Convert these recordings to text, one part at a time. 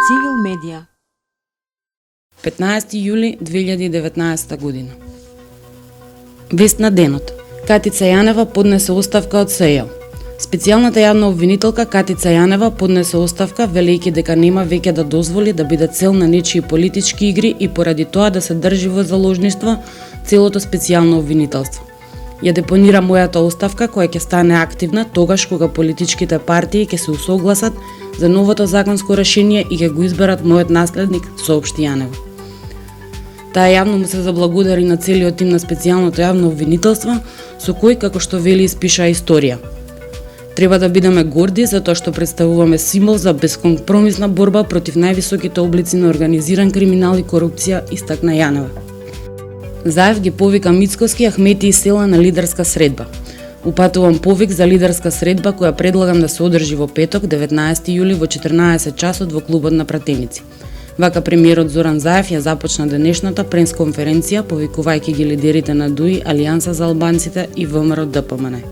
Цивил медија. 15 јули 2019 година. Вест на денот. Катица Јанева поднесе оставка од СЈ. Специјалната јавна обвинителка Катица Јанева поднесе оставка велејќи дека нема веќе да дозволи да биде цел на нечии политички игри и поради тоа да се држи во заложништво целото специјално обвинителство. Ја депонира мојата оставка која ќе стане активна тогаш кога политичките партии ќе се усогласат за новото законско решение и ќе го изберат мојот наследник, соопшти Јанева. Таа јавно му се заблагодари на целиот тим на специјалното јавно обвинителство, со кој, како што вели, испиша историја. Треба да бидеме горди затоа што представуваме символ за бескомпромисна борба против највисоките облици на организиран криминал и корупција, истакна Јанева. Заев ги повика Мицкоски, Ахмети и Села на лидерска средба. Упатувам повик за лидерска средба која предлагам да се одржи во петок, 19 јули во 14 часот во клубот на пратеници. Вака премиерот Зоран Заев ја започна денешната пресконференција повикувајќи ги лидерите на ДУИ, Алијанса за албанците и ВМРО ДПМН.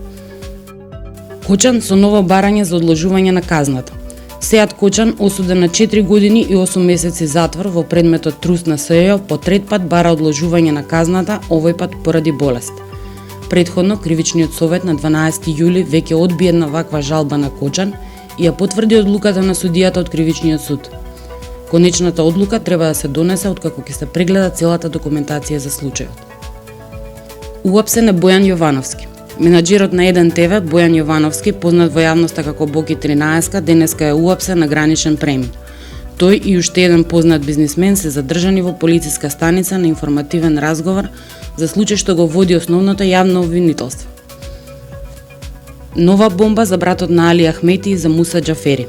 Кочан со ново барање за одложување на казната. Сеат Кочан, осуден на 4 години и 8 месеци затвор во предметот трус на СЈ, по трет пат бара одложување на казната, овој пат поради болест. Претходно, Кривичниот совет на 12 јули веќе одби една ваква жалба на Кочан и ја потврди одлуката на судијата од Кривичниот суд. Конечната одлука треба да се донесе откако ќе се прегледа целата документација за случајот. Уапсен е Бојан Јовановски. Менаџерот на 1 ТВ, Бојан Јовановски, познат во јавноста како Боки 13, денеска е уапсен на граничен премин. Тој и уште еден познат бизнисмен се задржани во полициска станица на информативен разговор за случај што го води основното јавно обвинителство. Нова бомба за братот на Али Ахмети и за Муса Џафери.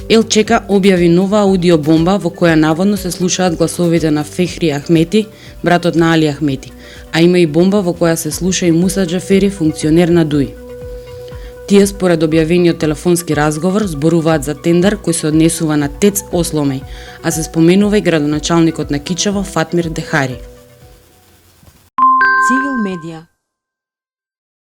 ЛЧК објави нова аудио бомба во која наводно се слушаат гласовите на Фехри Ахмети, братот на Али Ахмети, а има и бомба во која се слуша и Муса Џафери, функционер на ДУИ. Тие според објавениот телефонски разговор зборуваат за тендер кој се однесува на ТЕЦ Осломеј, а се споменува и градоначалникот на Кичево Фатмир Дехари. Цивил медија.